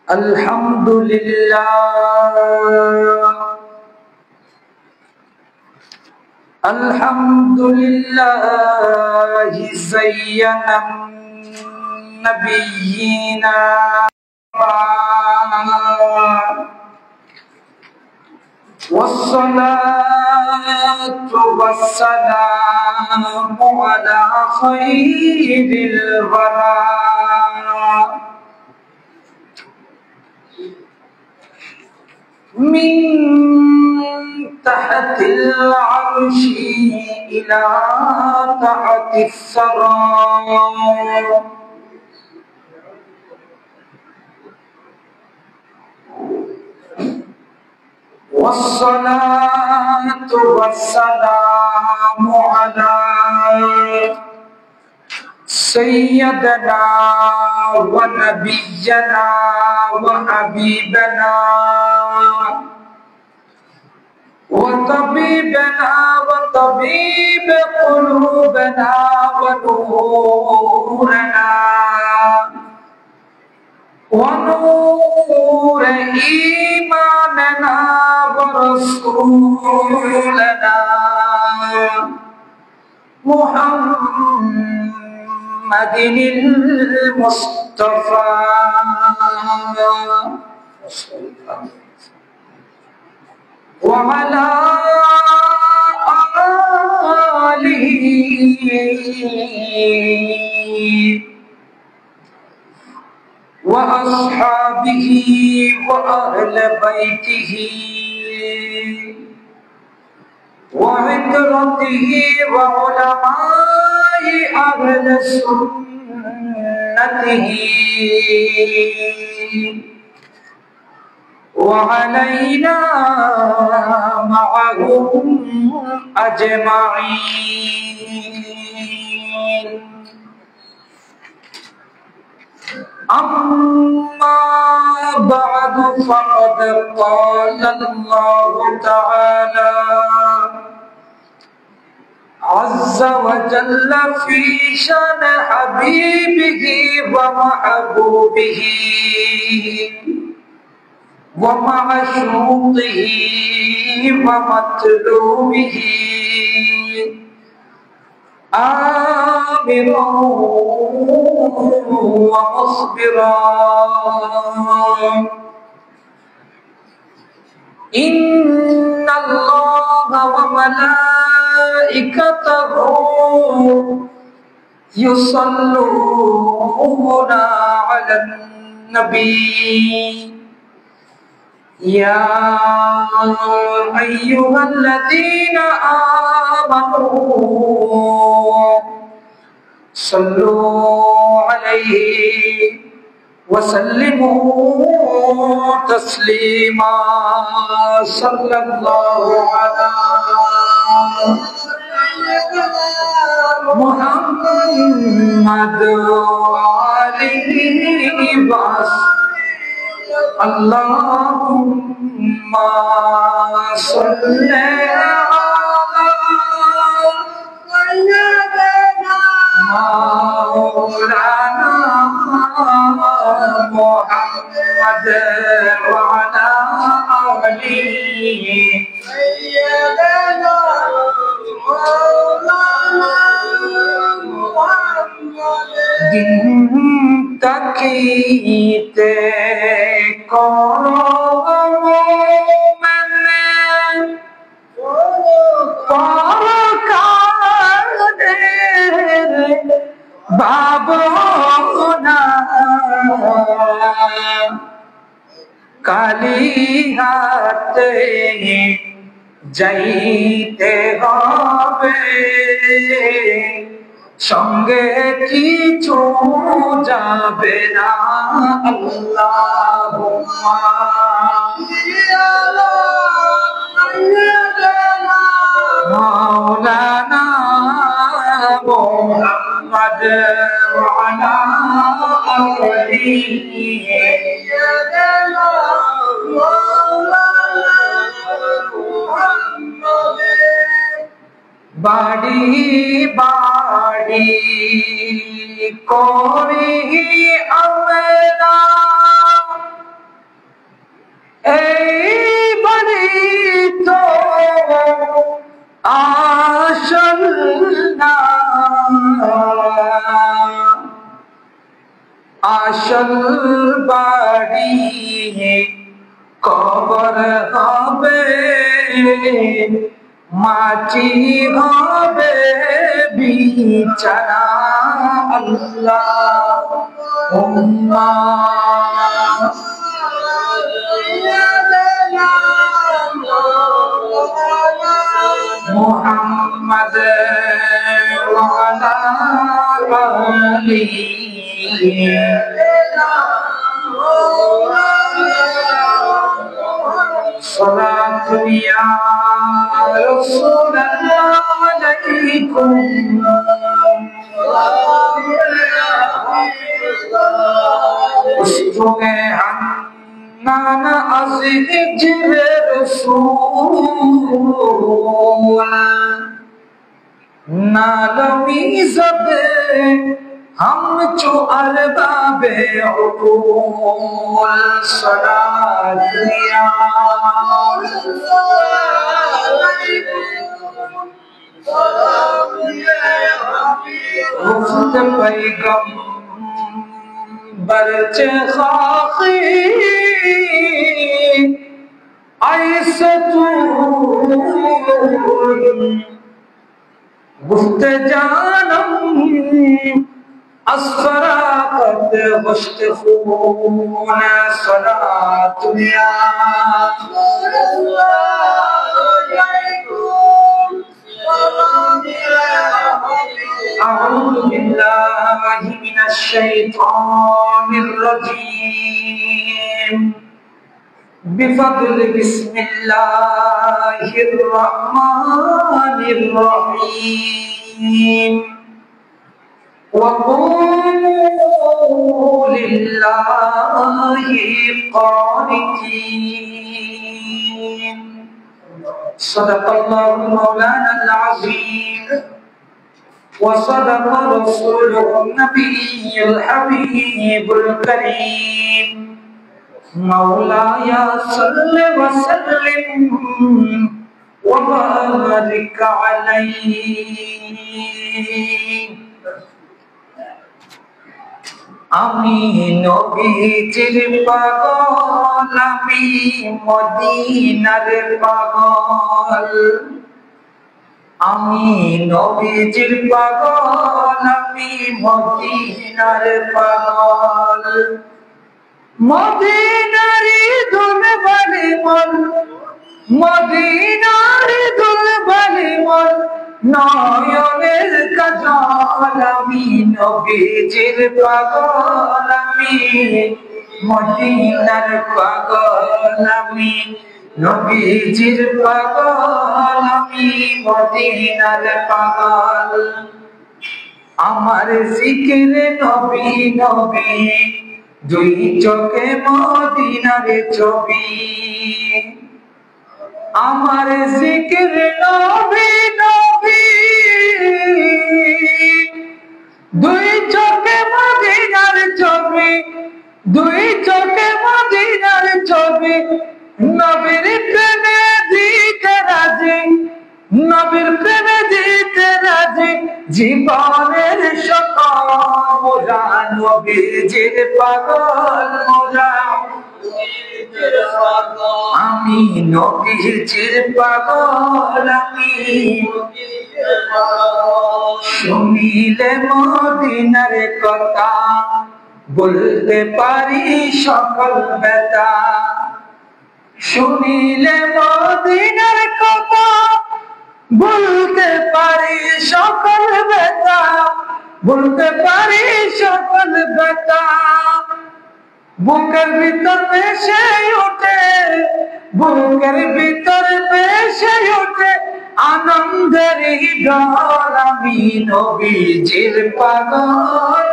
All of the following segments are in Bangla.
Alhamdulillah, Alhamdulillah, zayyana nabiyyina wassalatu wassalamu ala khairil wara min tahtil arshi ila tahatis sara wassalatu wassalamu ala sayyidina wa nabiyyina wa habibina wa tabibina wa tabib qulubina wa nurana ونور إيماننا ورسولنا محمد المصطفى وعلى آله وأصحابه وأهل بيته وعترته وعلماء أهل سنته وعلينا معهم أجمعين. أما بعد فقد قال الله تعالى عز وجل في شأن حبيبه ومحبوبه ومعشوقه ومطلوبه آمرا ومصبرا إن الله وملائكته يصلون على النبي يا أيها الذين آمنوا صلوا عليه وسلموا تسليما صلى الله على محمد وآله اللهم صل على سيدنا مولانا محمد وعلى آله سيدنا مولانا محمد তাকিতে করো মনে পরকালের ভাবনা কালিহাতে যাইতে হবে সঙ্গে কিছু যাবে না আল্লাহুম্মা মাওলানা মুহাম্মদ ওয়া আলা আলিহি বাড়ি বাড়ি করি আমরা আসল বাড়ি কবর হবে, মাটি হবে বিছানা। আল্লাহুম্মা মুহাম্মাদ ওয়া আলা আলিহি সালাতু ইয়া রাসূলুল্লাহ আলাইকুম উসতুগে হান্নান আজিজে রাসূল নালমি জবে हम जो अरबाबे उकूल सलातिया मुफ्त पैगंबर चे खाकी ऐसे तू गुफ्त जानम अस्फराकत वश्त खूना सलातु या अऊज़ु बिल्लाहि मिनश शैतानिर रजीम बिफद्लि बिस्मिल्लाहिर रहमानिर रहीम وقوموا لله قانتين صدق الله مولانا العظيم وصدق رسوله النبي الحبيب الكريم مولاي صل وسلم وبارك عليه আমি নবীজির পাগল, আমি মদিনার পাগল। আমি নবীজির পাগল, আমি মদিনার পাগল। মদিনারি দুলবালি মন, মদিনারি দুলবালি মন, নয়নের কাজল। আমি নবীজির পাগল, আমি মদিনার পাগল। আমি নবীজির পাগল, আমি মদিনার পাগল। আমার জিকিরে নবী নবী, দুই চোখে মদিনার ছবি। আমার জিকিরে নবী নবী, দুই চোখে মদিনার ছবি। দুই চোখে মদিনার ছবি, নবীর প্রেমে দিতে রাজি, নবীর প্রেমে দিতে রাজি। জীবনের সকল মোরা নবীজির পাগল, মোরা আমি নবীজির পাগল। আমি শুনিলে মদিনার কথা, বলতে পারি সকল ব্যথা। শুনিলে মদিনার কথা, বলতে পারি সকল ব্যথা। বলতে পারি সকল ব্যথা। বুকের ভিতর ভেসে ওঠে, বুকের ভিতর ভেসে ওঠে আনন্দের ঢল। আমি নবীজির পাগল,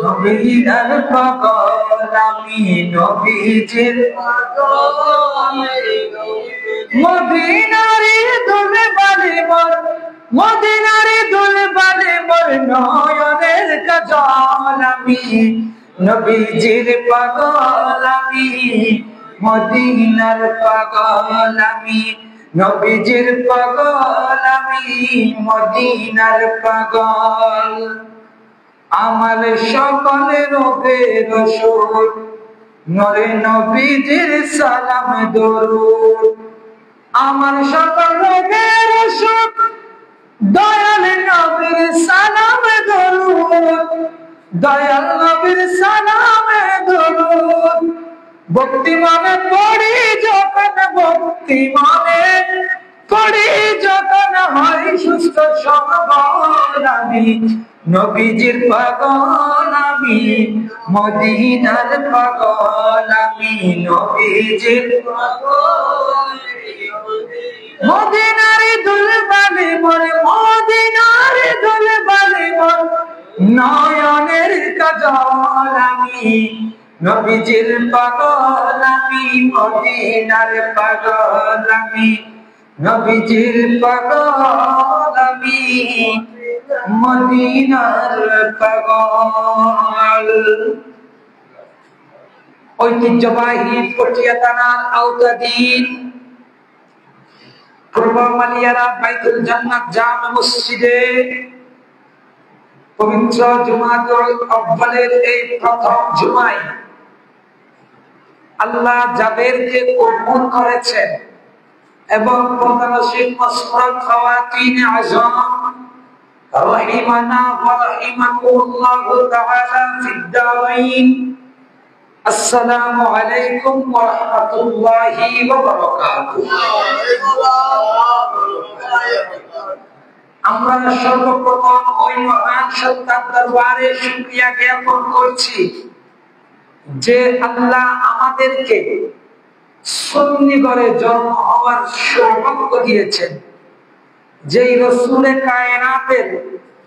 নবীর পাগল। আমি নবীজির পাগল। মদিনারি দুলবালি মোর, মদিনারি দুলবালি মোর, নয়নের কাজল। আমি নবীজির পাগল, আমি মদিনার পাগল। আমি নবীজির পাগল, আমি মদিনার পাগল। আমার সকল রোগের ওষুধ নূরে নবীজির সালাম দরুদ। আমার সকল রোগের ওষুধ দয়াল নবীর সালাম দরুদ, দয়াল নবীর সালাম দরুদ। ভক্তি মনে পড়ি যখন, ভক্তি মনে পড়ি যখন হয় সুস্থ সবল। আমি নবীজির পাগল, আমি মদিনার পাগল, আমি নবীজির পাগল। মদিনার দুলবালি মোর, মদিনার দুলবালি মোর নয়নের কাজল। আমি নবীজির পাগল, আমি মদিনার পাগল, আমি নবীজির পাগল, আমি মদিনার পাগল। ঐতিহ্যবাহী পটিয়া থানার আওতাধীন পূর্ব মালিয়ারা বাইতুল জান্নাত জামে মসজিদে পবিত্র জুমাতুল আউয়ালের এই প্রথম জুমায় আল্লাহ যাদেরকে কবুল করেছেন এবং প্রধানশীল মুসলিম খাওয়াতিন আযম রাহিমানা ওয়া রাহিমাকুল্লাহু তাআলা ফিদ দারাইন। আসসালামু আলাইকুম ওয়া রাহমাতুল্লাহি ওয়া বারাকাতুহু। আমরা সর্বপ্রথম ওই মহান সত্তার দরবারে শুকরিয়া জ্ঞাপন করছি যে আল্লাহ আমাদেরকে সুন্নি ঘরে জন্ম হওয়ার সৌভাগ্য দিয়েছেন, যেই রসুলে কায়নাতের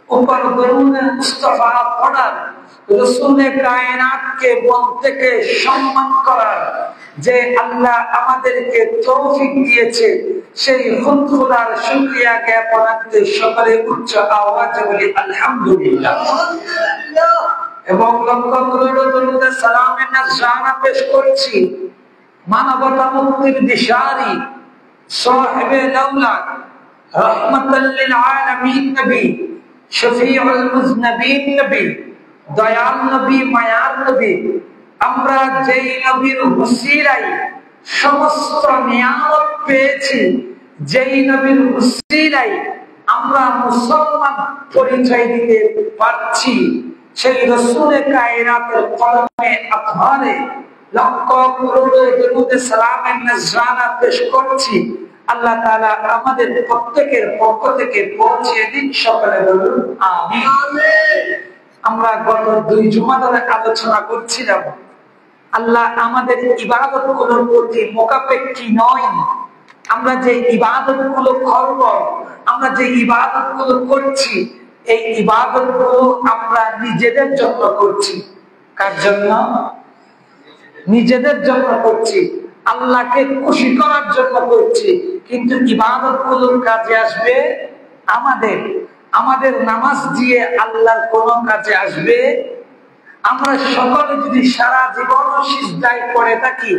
উপর দরুদ মুস্তাফা পড়ার, রসুলে কায়নাতকে মন থেকে সম্মান করার যে আল্লাহ আমাদেরকে তৌফিক দিয়েছে, সেই খুদার শুকরিয়া জ্ঞাপনার্থে সকলে উচ্চ আওয়াজে বলি আলহামদুলিল্লাহ। এবং লক্ষ করোড় দরুদ সালামের নাযরানা পেশ করছি মানবতা মুক্তির দিশারি সাহেবে লাউলাদ রাহমাতাল লিল আলামিন নবী শফিউল মুজনবিন নবী দয়াল নবী মায়ার নবী। আমরা যেই নবীর উসিলায় সমস্ত নিয়ামত পেয়েছি, যেই নবীর উসিলায় আমরা মুসলমান পরিচয় দিতে পারছি, সেই রাসূলে কায়নাতের কলমে আতহারে লক্ষ করোড় দরুদ সালামের নাযরানা পেশ করছি। আল্লাহ তাআলা আমাদের প্রত্যেকের পক্ষ থেকে পৌঁছে দিন, সকলে বলুন আমিন। আমরা গত 2 জুমা ধরে আলোচনা করছিলাম আল্লাহ আমাদের ইবাদতগুলোর প্রতি মোকাপেক্ষী নয়। আমরা যে ইবাদতগুলো করব, আমরা যে ইবাদতগুলো করছি, এই ইবাদতগুলো আমরা নিজেদের জন্য করছি। কার জন্য? নিজেদের জন্য করছি, আল্লাহকে খুশি করার জন্য করছি। কিন্তু ইবাদতগুলোর কাজে আসবে আমাদের, আমাদের নামাজ দিয়ে আল্লাহর কোন কাজে আসবে? আমরা সকলে যদি সারা জীবন সিজদায় পড়ে থাকি,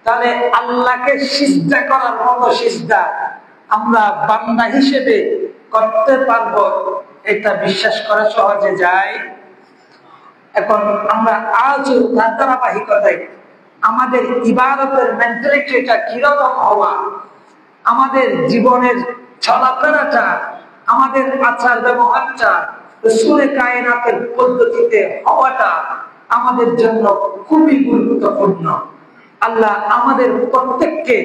তাহলে আল্লাহকে সিজদা করার মতো সিজদা আমরা বান্দা হিসেবে করতে পারবো, এটা বিশ্বাস করা সহজে যায়? এখন আমরা আজও তার ধারাবাহিকতায় আমাদের ইবাদতের মেন্টালিটিটা কিরকম হওয়া, আমাদের জীবনের চলাফেরাটা, আমাদের আচার ব্যবহারটা রাসূলে কায়নাতের পদ্ধতিতে হওয়াটা আমাদের জন্য খুবই গুরুত্বপূর্ণ। আল্লাহ আমাদের প্রত্যেককে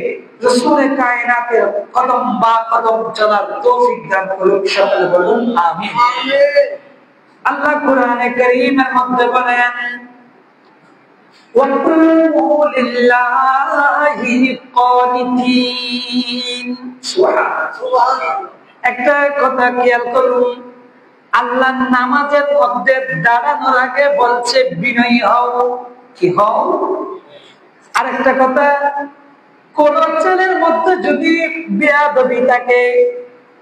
রাসূলে কায়নাতের কদম বা কদম চলার তৌফিক দান করুন, সকলে বলুন আমিন। আল্লাহ কোরআনে কারীমের মধ্যে বলেন وَقُومُوا لِلَّهِ قَانِتِينَ। সুবহানাল্লাহ। একটা কথা খেয়াল করুন, আল্লাহ নামাজের মধ্যে দাঁড়ানোর আগে বলছে বিনয়ী হও। কি হও? আরেকটা কথা, কোন ছেলের মধ্যে যদি বেয়াদবি থাকে,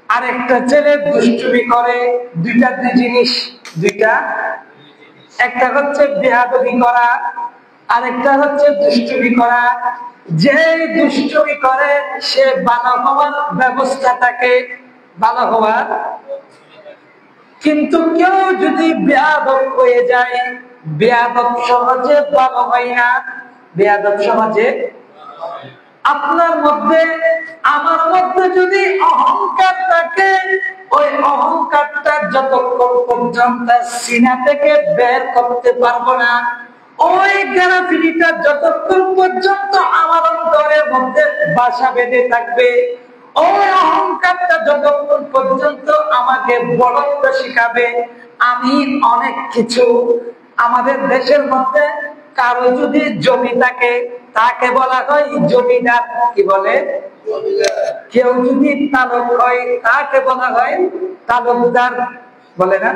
আরেকটা ছেলে দুষ্টুমি করে, দুইটা জিনিস, দুইটা, একটা হচ্ছে বেয়াদবি করা, আরেকটা হচ্ছে দুষ্টুমি করা। যে দুষ্টুমি করে সে ভালো হওয়ার ব্যবস্থা থাকে, ভালো হওয়ার কিন্তু কেউ যদি বেয়াদব হয়ে যায়, বেয়াদব সমাজে ভালো হয় না। বেয়াদব সমাজে আপনার মধ্যে আমার মধ্যে যদি অহংকার থাকে, ওই অহংকারটা যতক্ষণ পর্যন্ত সিনা থেকে বের করতে পারবো না, ওই গ্যারাফিটা যতক্ষণ পর্যন্ত আমার অন্তরের মধ্যে বাসা বেঁধে থাকবে, ওই অহংকারটা যতক্ষণ পর্যন্ত আমাকে বড়ত্ব শিখাবে। আমি অনেক কিছু, আমাদের দেশের মধ্যে কারো যদি জমি থাকে তাকে বলা হয় জমিদার। কি বলে? কেউ যদি তালুক হয় তাকে বলা হয় তালুকদার, বলে না?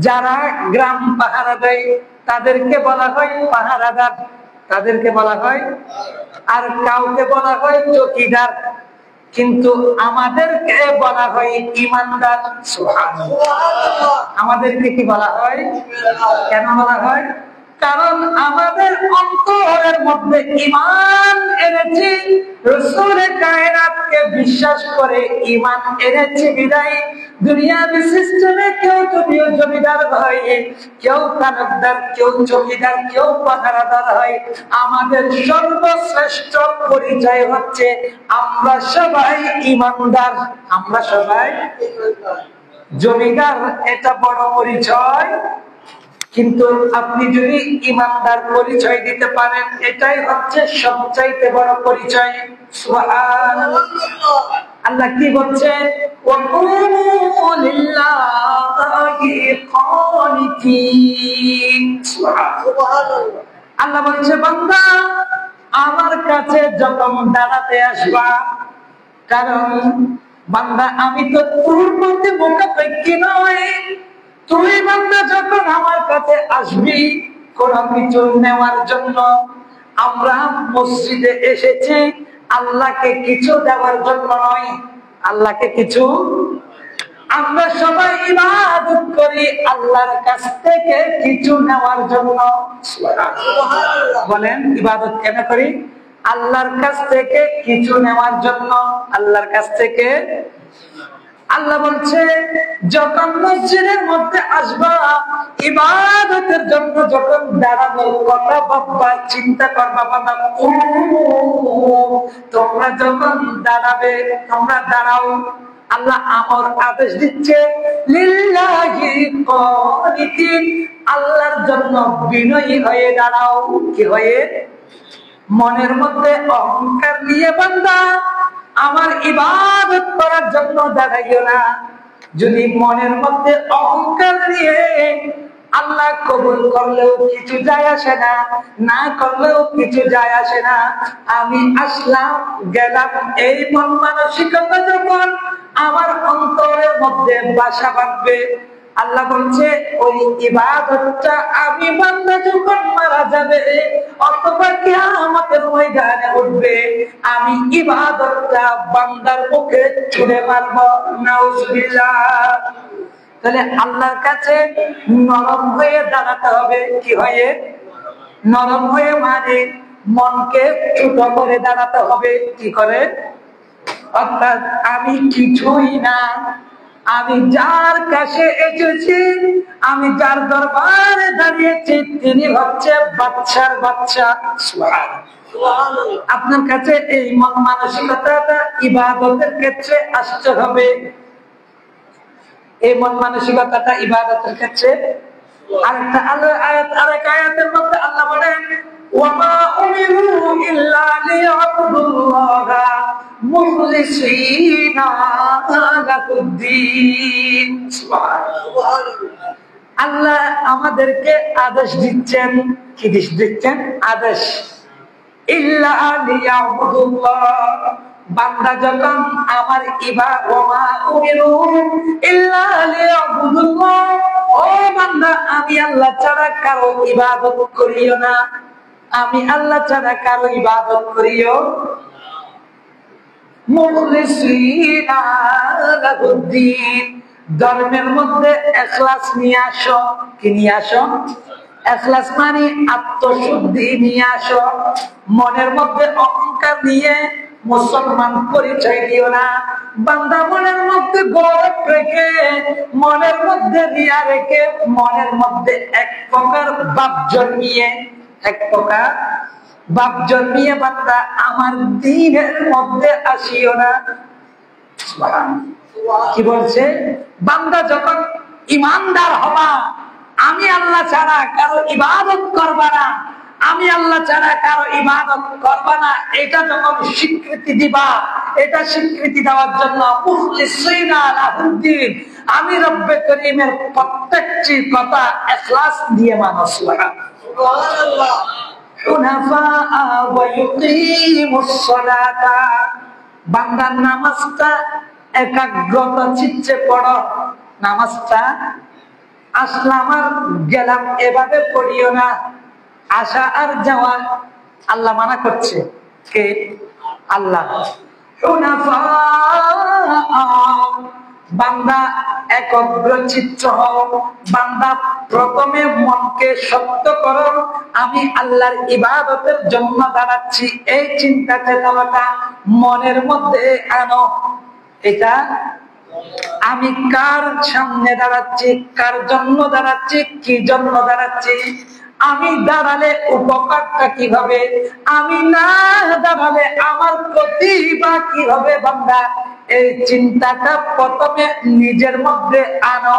যারা গ্রাম পাহারা দেয় তাদেরকে বলা হয় পাহারাদার, তাদেরকে বলা হয়, আর কাউকে বলা হয় চৌকিদার। কিন্তু আমাদেরকে বলা হয় ইমানদার। সুবহানাল্লাহ। আমাদেরকে কি বলা হয়? কেন বলা হয়? কারণ আমাদের অন্তরের মধ্যে ঈমান এনেছি, রাসূলের কায়নাতকে বিশ্বাস করে ঈমান এনেছি বিদায় দুনিয়াবি সিস্টেমে কেউ যদিও জমিদার হয়, কেউ তালুকদার, কেউ চৌকিদার, কেউ পাহারাদার হয়, আমাদের সর্বশ্রেষ্ঠ পরিচয় হচ্ছে আমরা সবাই ঈমানদার। আমরা সবাই জমিদার, এটা বড় পরিচয়। কিন্তু আপনি যদি ঈমানদার পরিচয় দিতে পারেন, এটাই হচ্ছে সবচাইতে বড় পরিচয়। সুবহানাল্লাহ। আল্লাহ কি বলছেন? ওয়াকুমু লিল্লাহি কানিতিন। সুবহানাল্লাহ। আল্লাহ বলছে, বান্দা আমার কাছে যখন দাঁড়াতে আসবা, কারণ বান্দা আমি তো তোর প্রতি মুখাপেক্ষী নয়। তুই বান্দা যখন আমার কাছে আসবি কোন কিছু নেওয়ার জন্য, আমরা মসজিদে এসেছি আল্লাহকে কিছু দেওয়ার জন্য নয়। আল্লাহকে কিছু, আমরা সবাই ইবাদত করি আল্লাহর কাছ থেকে কিছু নেওয়ার জন্য। বলেন ইবাদত কেন করি? আল্লাহর কাছ থেকে কিছু নেওয়ার জন্য। আল্লাহর কাছ থেকে। আল্লাহ বলছে যখন মসজিদের মধ্যে আসবা, ইবাদতের জন্য যখন দাঁড়ানোর কথা ভাববা, চিন্তা করবা, বাবা তোমরা যখন দাঁড়াবে, তোমরা দাঁড়াও। আল্লাহ আমার আদেশ দিচ্ছে লিল্লাহি কানিতিন, আল্লাহর জন্য বিনয়ী হয়ে দাঁড়াও। কি হয়ে? মনের মধ্যে অহংকার নিয়ে বান্দা আমার ইবাদত করার জন্য দাঁড়াইও না। যদি মনের মধ্যে অহংকার নিয়ে আল্লাহ কবুল করলেও কিছু যায় আসে না, না করলেও কিছু যায় আসে না, আমি আসলাম গেলাম, এই মন মানসিকতা যখন আমার অন্তরের মধ্যে বাসা বাঁধবে, আল্লাহ বলছে ওই ইবাদতটা আমি বান্দা যখন মারা যাবে অথবা কিয়ামতের ময়দানে উঠবে, আমি ইবাদতটা বান্দার মুখে ছুঁড়ে মারব। নাউজুবিল্লাহ। তাহলে আল্লাহর কাছে নরম হয়ে দাঁড়াতে হবে। কি হয়ে? নরম হয়ে, মানে মনকে ছোট করে দাঁড়াতে হবে। কি করে? অর্থাৎ আমি কিছুই না, আমি যার কাছে এসেছি, আমি যার দরবারে দাঁড়িয়েছি তিনি হচ্ছে বাচ্চার বাচ্চা। আপনার কাছে এই মন মানসিকতাটা ইবাদতের ক্ষেত্রে আসতে হবে। এই মন মানসিকতাটা ইবাদতের ক্ষেত্রে। আরেকটা আরেক আয়াতের মধ্যে আল্লাহ বলেন ওয়ামা উমিরু ইল্লা লিয়াবুদুল্লাহা মুখলিসিনা লাহুদ্দিন। আল্লাহ আমাদেরকে আদেশ দিচ্ছেন। কি দিচ্ছেন? আদেশ। ইল্লা লিয়াবুদুল্লাহ, বান্দা যখন আমার ওয়ামা উমিরু ইল্লা লিয়াবুদুল্লাহ, ও বান্দা আমি আল্লাহ ছাড়া কারো ইবাদত করিও না। আমি আল্লাহ ছাড়া কারো ইবাদত করিও। মুখলিসিনা লাহুদ্দিন, ধর্মের মধ্যে ইখলাস নিয়ে আসো। কি নিয়ে আসো? ইখলাস মানে আত্মশুদ্ধি নিয়ে আসো। মনের মধ্যে অহংকার নিয়ে মুসলমান পরিচয় দিও না। বান্দা মনের মধ্যে গৌরব রেখে, মনের মধ্যে রিয়া রেখে, মনের মধ্যে এক প্রকার ভাব জন্মিয়ে, এক প্রকার ভাব জন্মিয়ে বান্দা আমার দ্বীনের মধ্যে আসিও না। কি বলছে? বান্দা যখন ইমানদার হবা, আমি আল্লাহ ছাড়া কারো ইবাদত করবা না, আমি আল্লাহ ছাড়া কারো ইবাদত করবা না, এটা যখন স্বীকৃতি দিবা, এটা স্বীকৃতি দেওয়ার জন্য মুখলিসিনা লাহুদ্দিন, আমি রব্বে করিমের প্রত্যেকটি কথা ইখলাস দিয়ে মানো। সুবহানাল্লাহ। হুনাফা ওয়া ইউকিমুস সালাতা, বান্দার নামাজটা একাগ্রতা চিত্তে পড়ো। নামাজটা আসলাম আর গেলাম এভাবে পড়িও না, আসা আর যাওয়া আল্লাহ মানা করছে। কে? আল্লাহ। বান্দা একগ্রচিত্ত হও, বান্দা প্রথমে মনকে শক্ত করো, আমি আল্লাহর ইবাদতের জন্য দাঁড়াচ্ছি, এই চিন্তা চেতনাটা মনের মধ্যে আনো। এটা আমি কার সামনে দাঁড়াচ্ছি, কার জন্য দাঁড়াচ্ছি, কি জন্য দাঁড়াচ্ছি, আমি দাঁড়ালে উপকারটা কি হবে, আমি না দাঁড়ালে আমার ক্ষতি বা কি হবে। বান্দা এই চিন্তাটা প্রথমে নিজের মধ্যে আনো,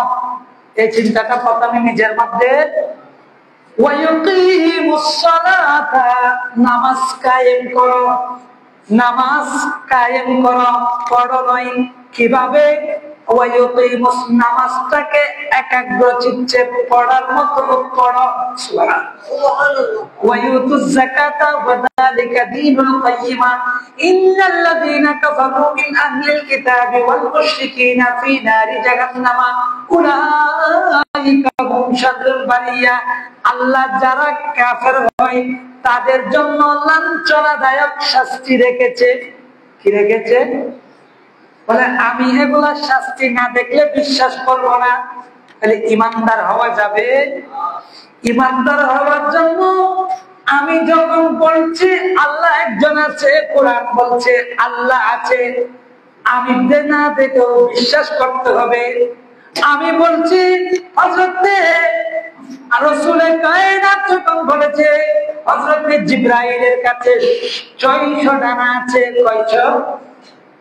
এই চিন্তাটা প্রথমে নিজের মধ্যে। ওয়ায়ুকিমুস সালাতা, নামাজ কায়েম করো, নামাজ কায়েম করো, পড়ো নয়। কিভাবে? ওয়ায়ুকিমুস, নামাজটাকে একাগ্র চিত্তে পড়ার মতো পড়ো। সুবহানাল্লাহ। ওয়ায়ুতুজ যাকাতা ওয়া যালিকা দীনুল কাইয়্যিমা ইন্নাল্লাযীনা কাফারু মিন আহলিল কিতাবি ওয়াল মুশরিকিনা ফী নারি জাহান্নামা উলাইকা হুম শাররুল বারিয়া। আল্লাহ যারা কাফের হয় তাদের জন্য লাঞ্ছনাদায়ক শাস্তি রেখেছে। কি রেখেছে? বলে আমি এগুলা শাস্তি না দেখলে বিশ্বাস করবো না। তাহলে ইমানদার হওয়া যাবে? ইমানদার হওয়ার জন্য আমি যখন বলছি আল্লাহ একজন আছে, কোরআন বলছে আল্লাহ আছে, আমি না দেখেও বিশ্বাস করতে হবে। আমি বলছি হযরত রাসূলে কায়নাত যখন বলেছে হযরত জিবরাইলের কাছে 600 ডানা আছে। কয়শো?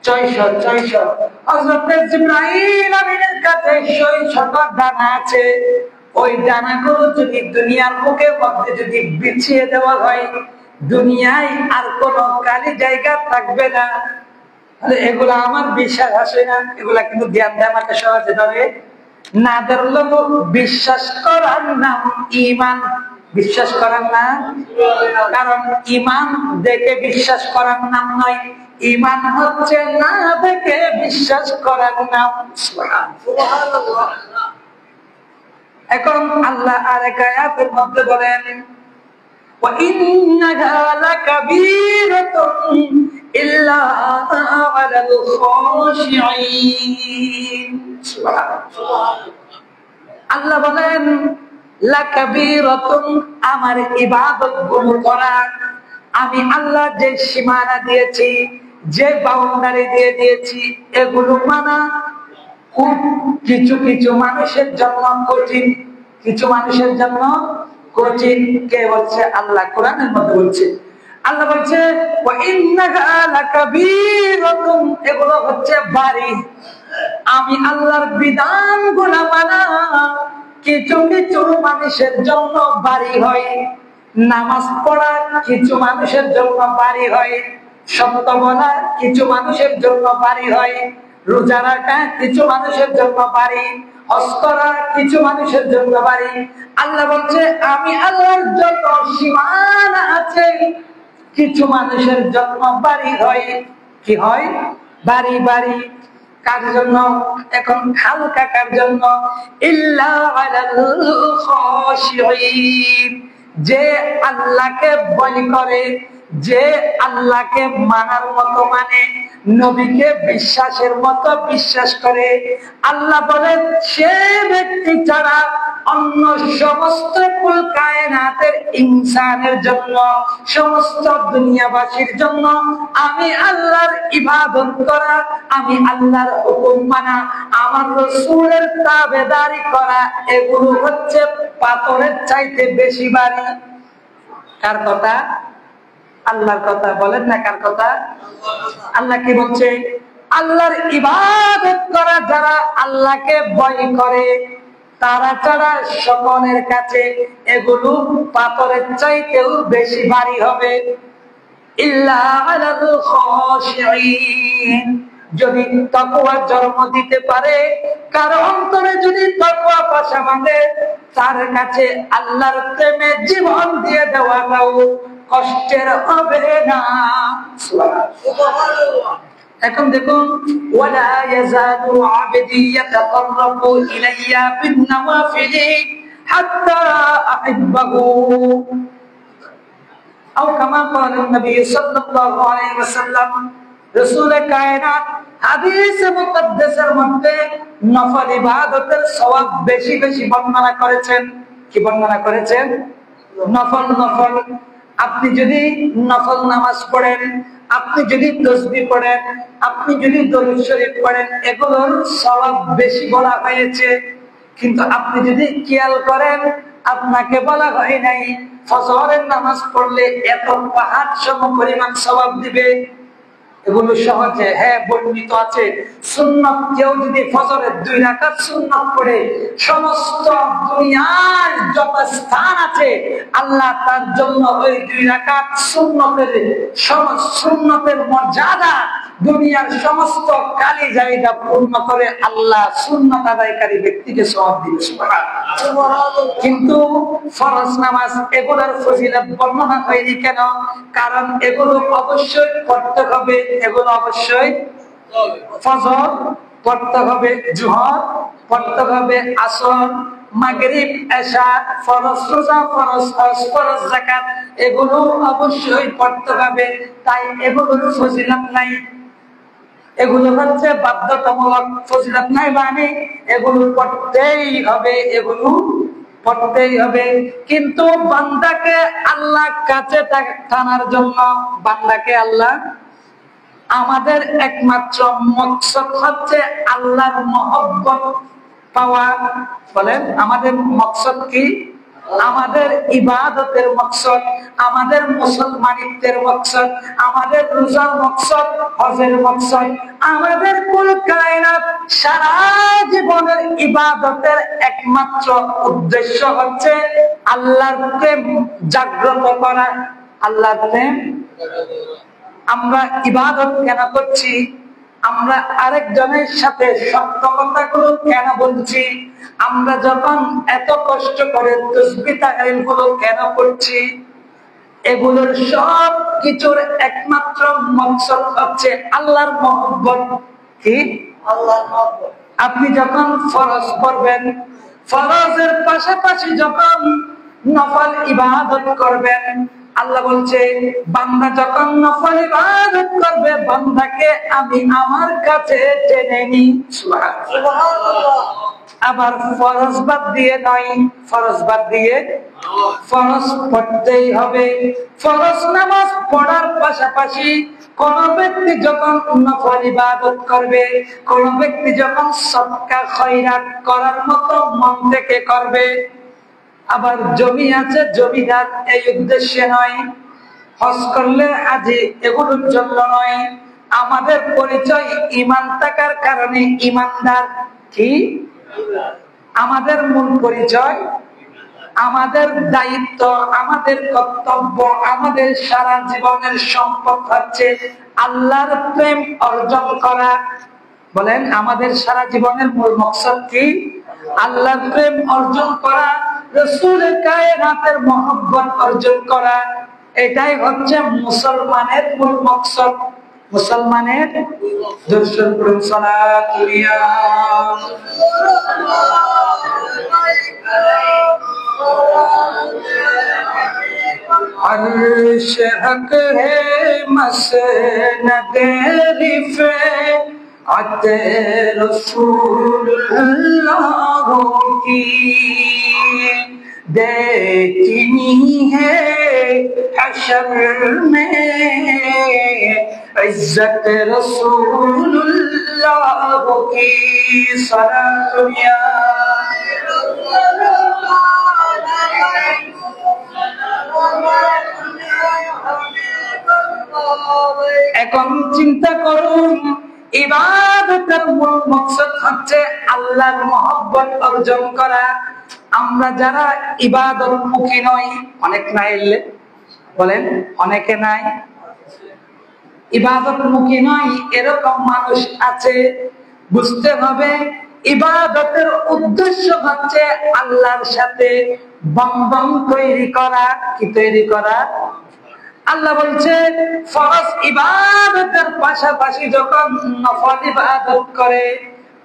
600। হযরত জিবরাইল আমিনের কাছে 600 ডানা আছে। ওই ডানাগুলো যদি দুনিয়ার মুখের মধ্যে যদি বিছিয়ে দেওয়া হয়, দুনিয়ায় আর কোন খালি জায়গা থাকবে না। এগুলা আমার বিশ্বাস আসে না, এগুলা কিন্তু ধ্যান দেয় আমাকে সহজে ধরে না ধরল। বিশ্বাস করার নাম ঈমান, বিশ্বাস করার নাম। কারণ ঈমান দেখে বিশ্বাস করার নাম নয়, ঈমান হচ্ছে না দেখে বিশ্বাস করার নাম। সুবহানাল্লাহ। এখন আল্লাহ আরেক আয়াতের মধ্যে বলেন ওয়া ইন্নাহা লাকাবীরাতুন ইল্লা আলাল খাশিঈন। আল্লাহ বলেন লাকাবীরাতুন, আমার ইবাদত গুলো করা, আমি আল্লাহ যে সীমানা দিয়েছি, যে বাউন্ডারি দিয়ে দিয়েছি, এগুলো মানা খুব কিছু কিছু মানুষের জন্য কঠিন, কিছু মানুষের জন্য কঠিন। কে বলছে? আল্লাহ কোরআনের মধ্যে বলছে। আল্লাহ বলছে ওয়া ইন্নাহা লাকাবীরাতুন, এগুলো হচ্ছে বাড়ি। আমি আল্লাহর বিধান গুলো মানা কিছু কিছু মানুষের জন্য বাড়ি হয়, নামাজ পড়া কিছু মানুষের জন্য বাড়ি হয়, সত্য বলা কিছু মানুষের জন্য বাড়ি হয়, রোজা রাখা কিছু মানুষের জন্য বাড়ি, হজ করা কিছু মানুষের জন্য বাড়ি। আল্লাহ বলছে আমি আল্লাহর যত সীমানা আছে কিছু মানুষের জন্য বাড়ি হয়। কি হয়? বাড়ি। বাড়ি কার জন্য? এখন খাল কাকার জন্য। ইল্লা আলাল খাশিঈন, যে আল্লাহকে ভয় করে, যে আল্লাহকে মানার মতো মানে, নবীকে বিশ্বাসের মতো বিশ্বাস করে, আল্লাহ বলেন সে ব্যক্তি ছাড়া অন্য সমস্ত কুল কায়নাতের ইনসানের জন্য, সমস্ত দুনিয়াবাসীর জন্য আমি আল্লাহর ইবাদত করা, আমি আল্লাহর হুকুম মানা, আমার রাসূলের তাবেদারি করা, এগুলো হচ্ছে পাথরের চাইতে বেশি ভারী। কার কথা? আল্লাহর কথা। বলেন না কার কথা? আল্লাহ কি বলছে? আল্লাহর ইবাদত করা যারা আল্লাহকে ভয় করে তারা ছাড়া সকলের কাছে এগুলো পাথরের চাইতেও বেশি ভারী হবে। ইল্লা আলাল খাশিঈন, যদি তাকওয়া জন্ম দিতে পারে, কারো অন্তরে যদি তাকওয়া বাসা বাঁধে, তার কাছে আল্লাহর প্রেমে জীবন দিয়ে দেওয়াটাও কষ্টের হবে না। সুবহানাল্লাহ। এখন দেখুন, ওয়ালা ইয়াজালু আবদি ইয়াতাকাররাবু ইলাইয়া বিন নওয়াফিলি হাত্তা আহিব্বাহু, আও কামা ক্বালা নবী সাল্লাল্লাহু আলাইহি ওয়াসাল্লাম। রাসূল কায়নাত হাদিসে মুকদ্দাসের মধ্যে নফল ইবাদতের সওয়াব বেশি বেশি বর্ণনা করেছেন। কি বর্ণনা করেছেন? নফল। নফল আপনি যদি নফল নামাজ পড়েন, আপনি যদি তাসবিহ পড়েন, আপনি যদি দরুদ শরীফ পড়েন, এগুলোর সওয়াব বেশি বলা হয়েছে। কিন্তু আপনি যদি খেয়াল করেন, আপনাকে বলা হয় নাই ফজরের নামাজ পড়লে এত পাহাড় সম পরিমাণ সওয়াব দিবে। এগুলো সহজে বর্ণিত আছে। সুন্নাত কেউ যদি ফজরের 2 রাকাত সুন্নাত পড়ে, সমস্ত দুনিয়ার যত স্থান আছে আল্লাহ তার জন্য ওই 2 রাকাত সুন্নতের মর্যাদা দুনিয়ার সমস্ত কালি জায়গা পূর্ণ করে আল্লাহ সুন্নাত আদায়কারী ব্যক্তিকে সওয়াব দিবে। সুবহানাল্লাহ। কিন্তু ফরজ নামাজ এগুলোর ফজিলত বর্ণনা হয়নি কেন? কারণ এগুলো অবশ্যই পড়তে হবে। এগুলো অবশ্যই ফজর পড়তে হবে, জোহর পড়তে হবে, আসর, মাগরিব, এশা, ফরজ রোজা, ফরজ হজ, ফরজ যাকাত এগুলো অবশ্যই পড়তে হবে। তাই এগুলোর ফজিলত নাই, এগুলো হচ্ছে বাধ্যতামূলক। ফজিলত নাই মানে এগুলো পড়তেই হবে, এগুলো পড়তেই হবে। কিন্তু বান্দাকে আল্লাহ কাছে টানার জন্য, বান্দাকে আল্লাহ, আমাদের একমাত্র মকসদ হচ্ছে আল্লাহর মহব্বত পাওয়া। বলেন আমাদের মকসদ কি? আমাদের ইবাদতের মকসদ, আমাদের মুসলমানিত্বের মকসদ, আমাদের রোজার মকসদ, হজের মকসদ, আমাদের কুল কায়নাত সারা জীবনের ইবাদতের একমাত্র উদ্দেশ্য হচ্ছে আল্লাহর প্রেম জাগ্রত করা। আল্লাহর প্রেম। আমরা ইবাদত কেন করছি? আমরা আরেকজনের সাথে সত্য কথাগুলো কেন বলছি? আমরা যখন এত কষ্ট করে তাসবিহ তাহলিল গুলো কেন করছি? এগুলোর সব কিছুর একমাত্র মকসদ হচ্ছে আল্লাহর মহব্বত। কি? আল্লাহর মহব্বত। আপনি যখন ফরজ করবেন, ফরজের পাশাপাশি যখন নফল ইবাদত করবেন, আল্লাহ বলছে বান্দা যখন নফল ইবাদত করবে, বান্দাকে আমি আমার কাছে টেনে নিই। সুবহানাল্লাহ। আবার ফরজ বাদ দিয়ে নয়, ফরজ বাদ দিয়ে ফরজ পড়তেই হবে। ফরজ নামাজ পড়ার পাশাপাশি কোন ব্যক্তি যখন নফল ইবাদত করবে, কোন ব্যক্তি যখন সদকা খয়রাত করার মতো মন থেকে করবে, আবার জমি আছে জমিদার এই উদ্দেশ্যে নয়, হজ করলে আজি এগুলোর জন্য নয়, আমাদের পরিচয় ঈমান থাকার কারণে ঈমানদার। কি? আমাদের মূল পরিচয়, আমাদের দায়িত্ব, আমাদের কর্তব্য, আমাদের সারা জীবনের সম্পদ হচ্ছে আল্লাহর প্রেম অর্জন করা। বলেন আমাদের সারা জীবনের মূল মকসদ কি? আল্লাহর প্রেম অর্জন করা, রাসূল কায়নাতের মহব্বত অর্জন করা। এটাই হচ্ছে মুসলমানের মূল মকসদ। মুসলমানের দর্শন করুন সালাত করিয়া। अर्श हक है मसनद रिफ़अत रसूलुल्लाह की। देखनी है हशर में इज्जत रसूलुल्लाह की सराया। এখন চিন্তা করুন, ইবাদতের মূল মকসদ হচ্ছে আল্লাহর মহব্বত অর্জন করা। আমরা যারা ইবাদতমুখী নই, অনেক নাই, বলেন অনেকে নাই, ইবাদতমুখী নয় এরকম মানুষ আছে। বুঝতে হবে ইবাদতের উদ্দেশ্য হচ্ছে আল্লাহর সাথে বন্ধন তৈরি করা। কি তৈরি করা? আল্লাহ বলছে ফরজ ইবাদতের পাশাপাশি যখন নফল ইবাদত করে,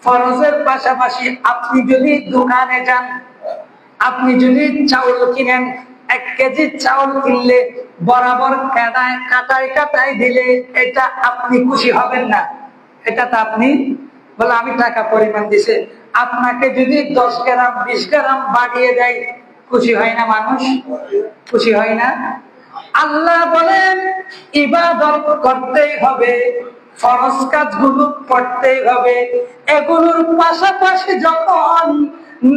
ফরজের পাশাপাশি আপনি যদি দোকানে যান, আপনি যদি চাউল কিনেন, 1 কেজি চাউল কিনলে বরাবর কাটায় কাটায় দিলে এটা আপনি খুশি হবেন না। এটা তো আপনি বলে আমি টাকা পরিমাণ দিছে, আপনাকে যদি 10 গ্রাম 20 গ্রাম বাড়িয়ে দেয়, খুশি হয় না মানুষ? খুশি হয় না? আল্লাহ বলেন ইবাদত করতেই হবে, ফরজ কাজগুলো পড়তেই হবে, এগুলোর পাশাপাশি যখন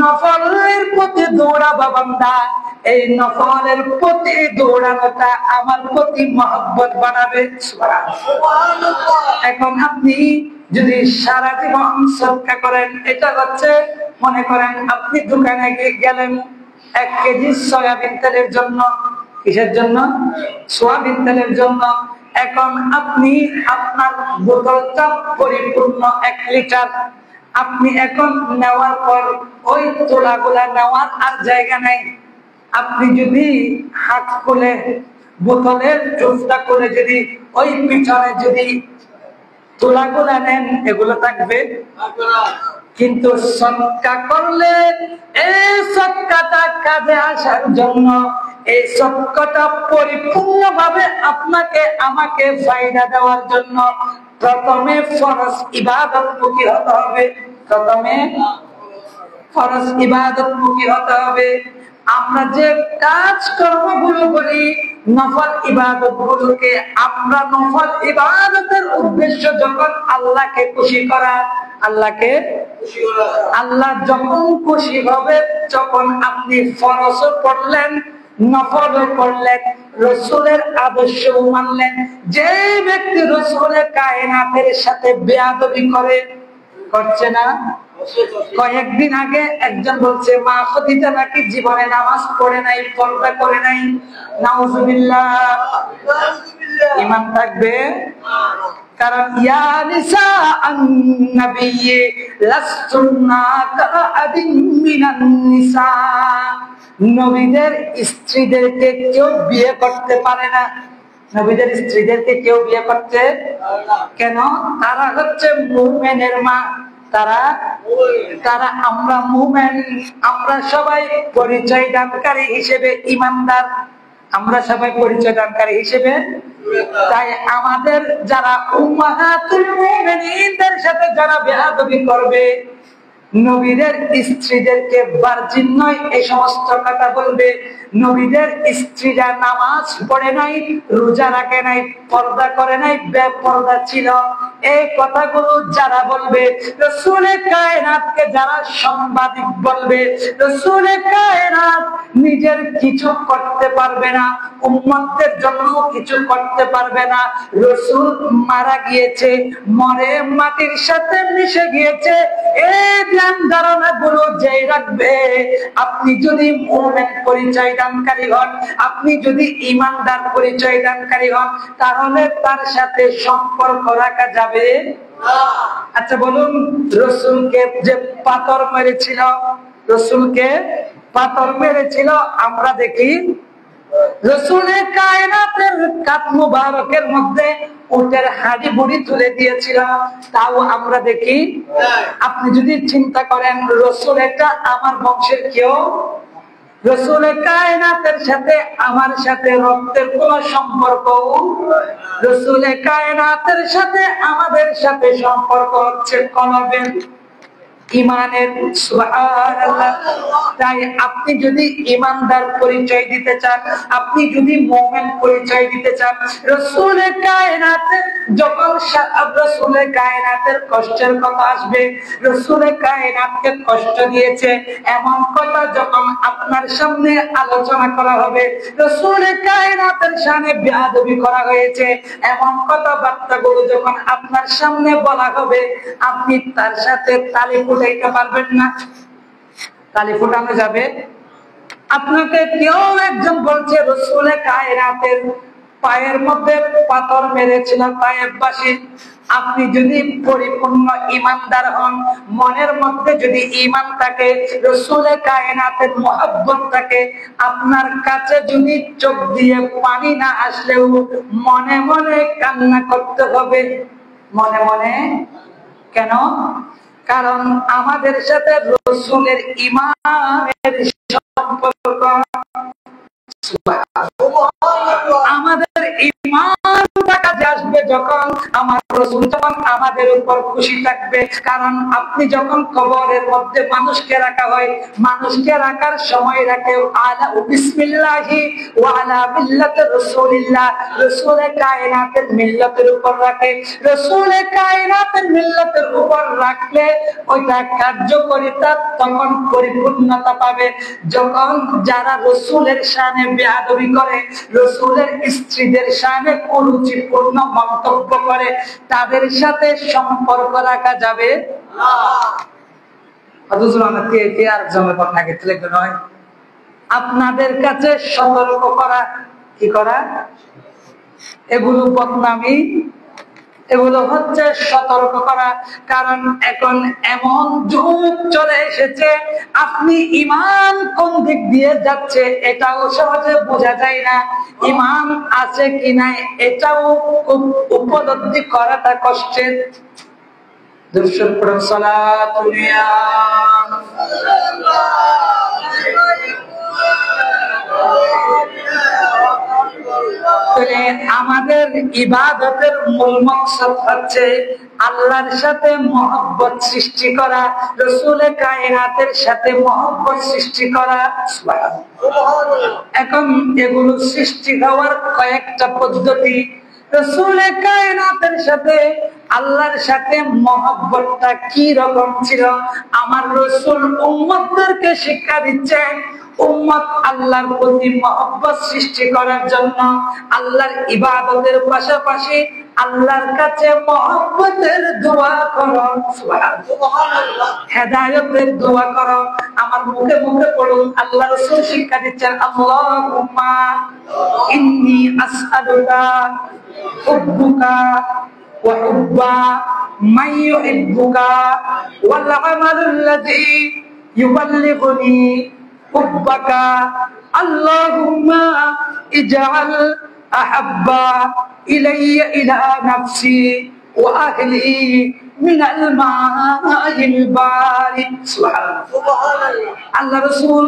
নফলের প্রতি দৌড়াবা বান্দা, এই নফলের প্রতি দৌড়ানোটা আমার প্রতি মহব্বত বানাবে। এখন আপনি যদি সারা জীবন সদকা করেন, এটা হচ্ছে মনে করেন আপনি দোকানে গেলেন 1 কেজি সয়াবিন তেলের জন্য। কিসের জন্য? সয়াবিন তেলের জন্য। এখন আপনি আপনার বোতলটা পরিপূর্ণ 1 লিটার, আপনি এখন নেওয়ার পর ওই তোলাগুলা নেওয়ার আর জায়গা নেই। আপনি যদি হাত খুলে বোতলের চোখটা করে যদি ওই পিছনে যদি তোলাগুলা নেন, এগুলো থাকবে। কিন্তু সদকা করলে এই সদকাটা কাজে আসার জন্য, এই সদকাটা পরিপূর্ণভাবে আপনাকে আমাকে ফায়দা দেওয়ার জন্য প্রথমে ফরজ ইবাদতমুখী হতে হবে। প্রথমে ফরজ ইবাদতমুখী হতে হবে। আমরা যে কাজ কর্মগুলো করি, নফল ইবাদত গুলোকে, আমরা নফল ইবাদতের উদ্দেশ্য যখন আল্লাহকে খুশি করা, আল্লাহকে আল্লাহ যখন খুশি হবে, যখন আপনি ফরজও পড়লেন, নফলও পড়লেন, রাসূলের আদর্শও মানলেন। যে ব্যক্তি রাসূলের কায়নাতের সাথে বেয়াদবি করে, করছে না? কয়েকদিন আগে একজন বলছে মা খদিজা নাকি জীবনে নামাজ পড়ে নাই, পর্দা করে নাই। নাউজুবিল্লাহ। ঈমান থাকবে? কারণ ইয়া নিসা আন-নবী লাসতুন্না কাআদিন মিনান নিসা, নবীদের স্ত্রীদেরকে কেউ বিয়ে করতে পারে না। নবীদের স্ত্রীদেরকে কেউ বিয়ে করতে কেন? তারা হচ্ছে মুমিনের মা। তারা আমরা মুমিন, আমরা সবাই পরিচয় দানকারী হিসেবে ঈমানদার, আমরা সবাই পরিচয় দানকারী হিসেবে। তাই আমাদের যারা উম্মাহাতুল মুমিনিনদের সাথে যারা বেয়াদবি করবে, নবীদের স্ত্রীদেরকে ভার্জিন নয় এই সমস্ত কথা বলবে, নবীদের স্ত্রীরা নামাজ পড়ে নাই, রোজা রাখে নাই, পর্দা করে নাই, বেপর্দা ছিল, এই কথাগুলো যারা বলবে, রাসূলে কায়নাতকে যারা সাংবাদিক বলবে, রাসূলে কায়নাত নিজের কিছু করতে পারবে না, উম্মতের জন্য কিছু করতে পারবে না, রাসূল মারা গিয়েছে, মরে মাটির সাথে মিশে গিয়েছে, এই জ্ঞান ধারণা গুলো যেই রাখবে, আপনি যদি মুমিন পরিচয় দানকারী হন, আপনি যদি ঈমানদার পরিচয় দানকারী হন, তাহলে তার সাথে সম্পর্ক রাখা যাবে। আচ্ছা বলুন, রাসূলকে যে পাথর মেরেছিল, রাসূলকে পাথর মেরেছিল, আমরা দেখি রাসূলের কায়নাতের কাত মুবারকের মধ্যে উটের হাড়ি বুড়ি তুলে দিয়েছিল, তাও আমরা দেখি। আপনি যদি চিন্তা করেন রাসূল এটা আমার বংশের কেউ, রাসূলের কায়নাতের সাথে আমার সাথে রক্তের কোন সম্পর্ক, রাসূলের কায়নাতের সাথে আমাদের সাথে সম্পর্ক হচ্ছে কলবের। ইমানের। সুবহানাল্লাহ। তাই আপনি যদি ইমানদার পরিচয় দিতে চান, আপনি যদি মুমিন পরিচয় দিতে চান, রাসূলে কায়নাতের যখন রাসূলে কায়নাতের কষ্টের কথা আসবে, রাসূলে কায়নাতকে কষ্ট দিয়েছে এমন কথা যখন আপনার সামনে আলোচনা করা হবে, রাসূলে কায়নাতের শানে বেয়াদবি করা হয়েছে এমন কথাবার্তাগুলো যখন আপনার সামনে বলা হবে, আপনি তার সাথে তালি ফুটাইতে পারবেন না। তালি ফুটানো যাবে? আপনাকে কেউ একজন বলছে রাসূলে কায়নাতের পায়ের মধ্যে পাথর মেরেছিল তায়েফবাসী, আপনি যদি পরিপূর্ণ ঈমানদার হন, মনের মধ্যে যদি ঈমান থাকে, রাসূলে কায়নাতের মুহাব্বত থাকে, আপনার কাছে যদি চোখ দিয়ে পানি না আসলেও মনে মনে কান্না করতে হবে। মনে মনে। কেন? কারণ আমাদের সাথে রাসূলের ঈমানের সম্পর্ক। আমাদের ঈমান কাজে আসবে যখন আমার রাসূল যখন আমাদের উপর খুশি থাকবে। কারণ আপনি যখন কবরের মধ্যে মানুষকে রাখা হয়, মানুষকে রাখার সময় রাখে আলা বিসমিল্লাহি ওয়া আলা মিল্লাতি রাসূলিল্লাহ, রাসূলে কায়নাতের মিল্লাতের উপর রাখে। রাসূলে কায়নাতের মিল্লাতের উপর রাখলে ওইটা কার্যকারিতা তখন পরিপূর্ণতা পাবে যখন যারা রাসূলের শানে বেয়াদবি করে, রাসূলের স্ত্রীদের শানে কুরুচিপূর্ণ মন্তব্য করে, তাদের সাথে সম্পর্ক রাখা যাবে না। আপনাদের কাছে সতর্ক করা, কি করা? এগুলো বদনামি, এগুলো হচ্ছে সতর্ক করা। কারণ এখন এমন যুগ চলে এসেছে, আপনি ঈমান কোন দিক দিয়ে যাচ্ছে এটাও সহজে বোঝা যায় না, ঈমান আছে কি নাই এটাও উপলব্ধি করাটা কষ্টের। আমাদের ইবাদতের মূল মকসদ হচ্ছে আল্লাহর সাথে মহব্বত সৃষ্টি করা, রাসূলে কায়নাতের সাথে মহব্বত সৃষ্টি করা। এখন এগুলো সৃষ্টি হওয়ার কয়েকটা পদ্ধতি। রাসূলে কায়নাতের সাথে আল্লাহর সাথে মহব্বতটা কি রকম ছিল, আমার রাসূল উম্মতদেরকে শিক্ষা দিচ্ছেন। উম্মত আল্লাহর প্রতি মহব্বত সৃষ্টি করার জন্য আল্লাহর ইবাদতের পাশাপাশি আল্লাহর কাছে মহব্বতের দোয়া করো, সুবহানাল্লাহ, হেদায়েতের দোয়া করো। আমার মুখে মুখে পড়ুন, আল্লাহ রাসূল শিক্ষা দিচ্ছেন, আল্লাহুম্মা ইন্নী আসআলুকা হুব্বুকা ওয়া হুব্বা মান ইউহিব্বুকা ওয়াল আমালুল্লাযী ইউবাল্লিগুনি হুব্বাকা আল্লাহুম্মা ইজআল আহাব্বা ইলাইয়া ইলা নাফসি ওয়া আহলি মিনাল মাইল বারিদ। সুবহানাল্লাহ। আল্লাহ রাসূল,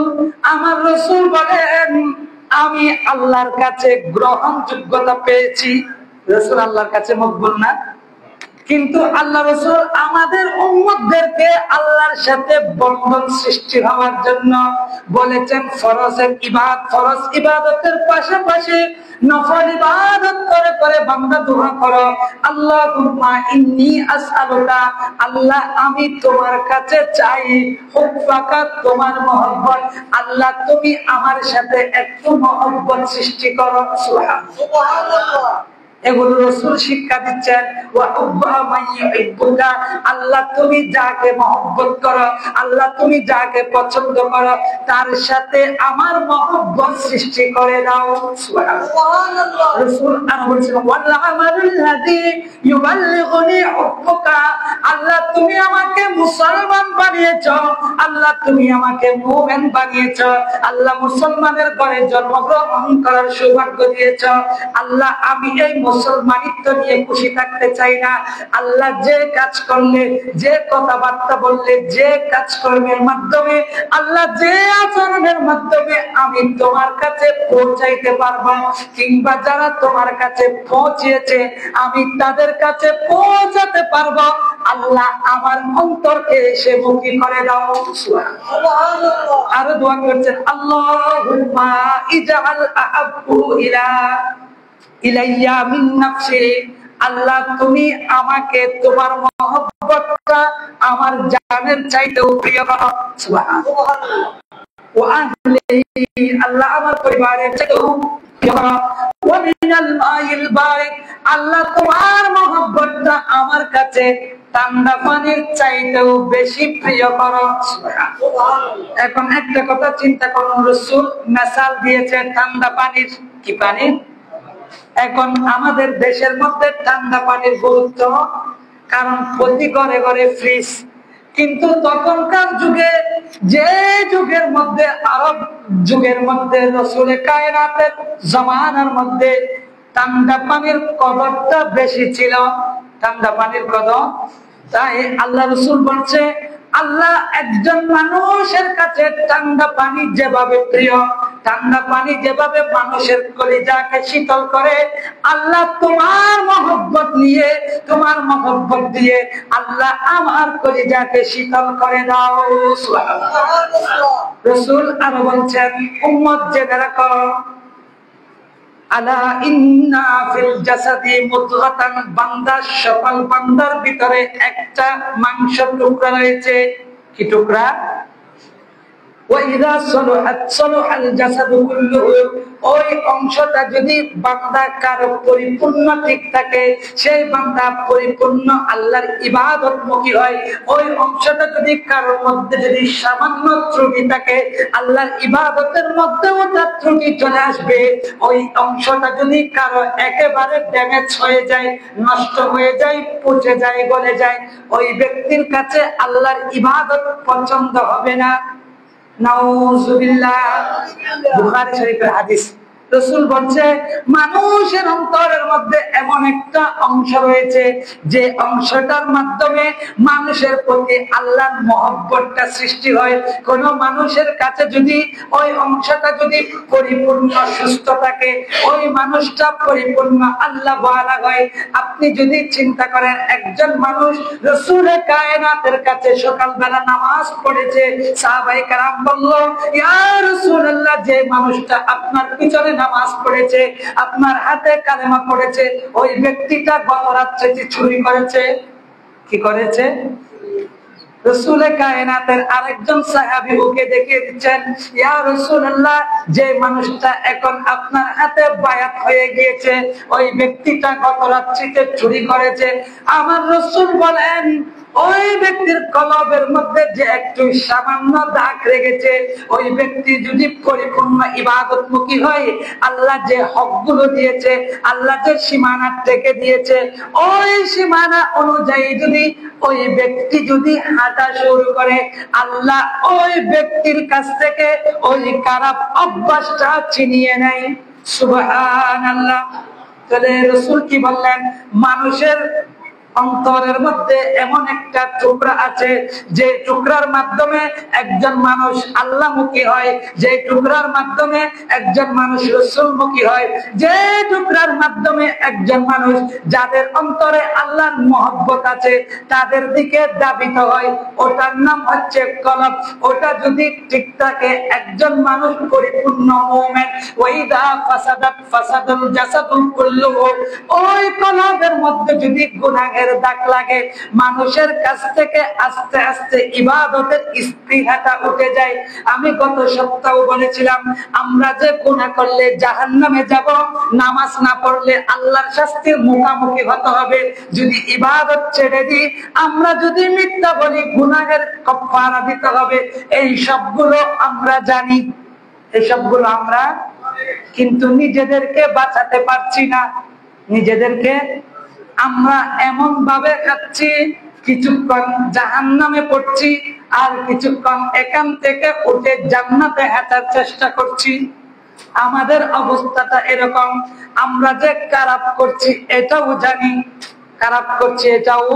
আমার রাসূল বলেন আমি আল্লাহর কাছে গ্রহণযোগ্যতা পেয়েছি। রাসূল আল্লাহর কাছে মকবুল না, কিন্তু আল্লাহ রাসূল আমাদের উম্মতদেরকে আল্লাহর সাথে বন্ধন সৃষ্টি হওয়ার জন্য বলেছেন ফরজ ইবাদতের পাশাপাশি নফল ইবাদত করে করে বান্দা দোয়া করো, আল্লাহুম্মা ইন্নী আসআলুকা, আল্লাহ আমি তোমার কাছে চাই, হুব্বাকা তোমার মহব্বত, আল্লাহ তুমি আমার সাথে একটু মহব্বত সৃষ্টি করো। সুবহানাল্লাহ। এগুলো রাসূল শিক্ষা দিচ্ছেন। ওয়া হুব্বা মান ইউহিব্বুকা, আল্লাহ তুমি যাকে মহব্বত করো, আল্লাহ তুমি যাকে পছন্দ করো তার সাথে আমার মহব্বত সৃষ্টি করে দাও। সুবহানাল্লাহ। রাসূল আর বলেছেন ওয়াল আমালুল্লাযী ইউবাল্লিগুনি হুব্বুকা, আল্লাহ তুমি আমাকে মুসলমান বানিয়েছো, আল্লাহ তুমি আমাকে মুমিন বানিয়েছো, আল্লাহ মুসলমানের ঘরে জন্মগ্রহণ করার সৌভাগ্য দিয়েছো, আল্লাহ আমি এই মুসলমানিত্ব নিয়ে খুশি থাকতে চাই না। আল্লাহ যে কাজ করলে, যে কথাবার্তা বললে, যে কাজকর্মের মাধ্যমে, আল্লাহ যে আচরণের মাধ্যমে আমি তোমার কাছে পৌঁছাইতে পারবো, কিংবা যারা তোমার কাছে পৌঁছিয়েছে আমি তাদের কাছে পৌঁছাতে পারবো, আল্লাহ আমার অন্তরকে সে মুখী করে দাও। আরো দোয়া করছেন, আল্লাহুম্মা ইজআল আহাব্বু ইলাইয়া মিন নাফসি, আল্লাহ তুমি আমাকে তোমার মহব্বতটা আমার জানের চাইতেও প্রিয় করো। সুবহানাল্লাহ। ওয়া আহলি, আল্লাহ আমার পরিবারের চাইতেও প্রিয় করো। ওয়া মিনাল মাইল বারিক, আল্লাহ তোমার মহব্বতটা আমার কাছে ঠান্ডা পানির চাইতেও বেশি প্রিয় করো। এখন একটা কথা চিন্তা করুন, রাসূল মিসাল দিয়েছে ঠান্ডা পানির। কি পানি? এখন আমাদের দেশের মধ্যে ঠান্ডা পানির গুরুত্ব, কারণ প্রতি ঘরে ঘরে ফ্রিজ। কিন্তু তখনকার যুগে, যে যুগের মধ্যে, আরব যুগের মধ্যে, রাসূলে কায়নাতের জামানার মধ্যে ঠান্ডা পানির কদরটা বেশি ছিল। ঠান্ডা পানির কদর, তাই আল্লাহ রাসূল বলছে, আল্লাহ একজন মানুষের কাছে ঠান্ডা পানি যেভাবে প্রিয়, ঠান্ডা পানি যেভাবে মানুষের কলিজাকে শীতল করে, আল্লাহ তোমার মহব্বত নিয়ে, তোমার মহব্বত দিয়ে আল্লাহ আমার কলিজাকে শীতল করে দাও। রাসূল আরো বলছেন, উম্মত জেনে রাখো, আলা ইন্না ফিল জাসাদি মুদগাতান, বান্দা সকল বান্দার ভিতরে একটা মাংস টুকরা রয়েছে। কি টুকরা? ওয়া ইযা সালাহাত সালাহাল জাসাদু কুল্লুহু, ওই অংশটা যদি বান্দা কারো পরিপূর্ণ ঠিক থাকে, সেই বান্দা পরিপূর্ণ আল্লাহর ইবাদতমুখী হয়। ওই অংশটা যদি কারোর মধ্যে যদি সামান্য ত্রুটি থাকে, আল্লাহর ইবাদতের মধ্যেও তার ত্রুটি চলে আসবে। ওই অংশটা যদি কারো একেবারে ড্যামেজ হয়ে যায়, নষ্ট হয়ে যায়, পচে যায়, গলে যায়, ওই ব্যক্তির কাছে আল্লাহর ইবাদত পছন্দ হবে না। নাউযুবিল্লাহ। বুখারী শরীফের হাদিস। রাসূল বলছে, মানুষের অন্তরের মধ্যে এমন একটা অংশ রয়েছে, যে অংশটার মাধ্যমে মানুষের প্রতি আল্লাহর মহব্বতটা সৃষ্টি হয়। কোন মানুষের কাছে যদি ওই অংশটা যদি পরিপূর্ণ সুস্থ থাকে, ওই মানুষটা পরিপূর্ণ আল্লাহ ওয়ালা হয়। আপনি যদি চিন্তা করেন, একজন মানুষ রাসূলে কায়নাতের কাছে সকালবেলা নামাজ পড়েছে, সাহাবায়ে কেরাম বলল, ইয়া রাসূলুল্লাহ, যে মানুষটা আপনার পিছনে নামাজ পড়েছে, আপনার হাতে কালেমা পড়েছে, ওই ব্যক্তিটা গত রাত্রে চুরি করেছে। কি করেছে? রাসূলে কায়নাতের আরেকজন সাহাবী ওকে দেখিয়ে দিচ্ছেন, ইয়া রাসূলুল্লাহ, যে মানুষটা এখন আপনার হাতে বায়াত হয়ে গিয়েছে, ওই ব্যক্তিটা গত রাত্রিতে চুরি করেছে। আমার রাসূল বলেন, ওই ব্যক্তির কলবের মধ্যে যে একটু সামান্য দাগ রেখেছে, ওই ব্যক্তি যদি পরিপূর্ণ ইবাদতমুখী হয়, আল্লাহ যে হকগুলো দিয়েছে, আল্লাহ যে সীমানা থেকে দিয়েছে, ওই সীমানা অনুযায়ী যদি ওই ব্যক্তি যদি হাঁটা শুরু করে, আল্লাহ ওই ব্যক্তির কাছ থেকে ওই খারাপ অভ্যাসটা ছিনিয়ে নেয়। সুবহানাল্লাহ। তাহলে রাসূল কি বললেন? মানুষের অন্তরের মধ্যে এমন একটা টুকরা আছে, যে টুকরার মাধ্যমে একজন মানুষ আল্লাহমুখী হয়, যে টুকরার মাধ্যমে একজন মানুষ রাসূলমুখী হয়, যে টুকরার মাধ্যমে একজন মানুষ, যাদের অন্তরে আল্লাহর মহব্বত আছে, তাদের দিকে ধাবিত হয়, ওটার নাম হচ্ছে কলব। ওটা যদি ঠিক থাকে, একজন মানুষ পরিপূর্ণ মুমিন। ওয়াইদা ফাসাদাত ফাসাদাল জাসাদু কুল্লুহু, ওই কলবের মধ্যে যদি গুনাহ দাগ লাগে, মানুষের কাছ থেকে আস্তে আস্তে ইবাদতের স্পৃহাটা উঠে যায়। আমি গত সপ্তাহ বলেছিলাম, আমরা যে গুনাহ করলে জাহান্নামে যাব, নামাজ না পড়লে আল্লাহর শাস্তির মুখোমুখি হতে হবে। যদি ইবাদত ছেড়ে দিই, আমরা যদি মিথ্যা বলি, গুনাহের কাফারা দিতে হবে। এই সবগুলো আমরা জানি, এই সবগুলো আমরা, কিন্তু নিজেদেরকে বাঁচাতে পারছি না। নিজেদেরকে আমরা এমন ভাবে খাচ্ছি, কিছুক্ষণ জাহান্নামে পড়ছি, আর কিছুক্ষণ এখান থেকে উঠে জান্নাতে হাঁটার চেষ্টা করছি। আমাদের অবস্থাটা এরকম, আমরা যে খারাপ করছি এটাও জানি, খারাপ করছি এটাও,